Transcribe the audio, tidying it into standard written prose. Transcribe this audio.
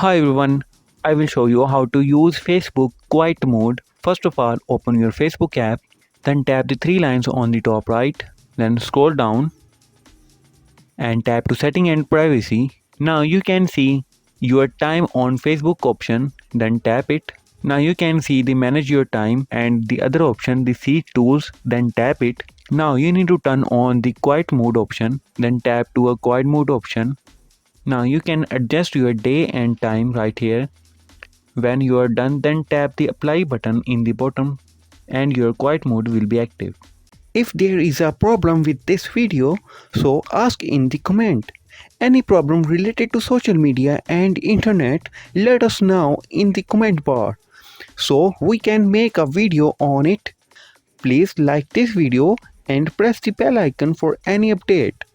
Hi everyone, I will show you how to use Facebook quiet mode. First of all, open your Facebook app, then tap the three lines on the top right, then scroll down and tap to setting and privacy. Now you can see your time on Facebook option, then tap it. Now you can see the manage your time and the other option, the see tools, then tap it. Now you need to turn on the quiet mode option, then tap to a quiet mode option. Now you can adjust your day and time right here. When you are done, then tap the apply button in the bottom and your quiet mode will be active. If there is a problem with this video, so ask in the comment. Any problem related to social media and internet, let us know in the comment bar so we can make a video on it. Please like this video and press the bell icon for any update.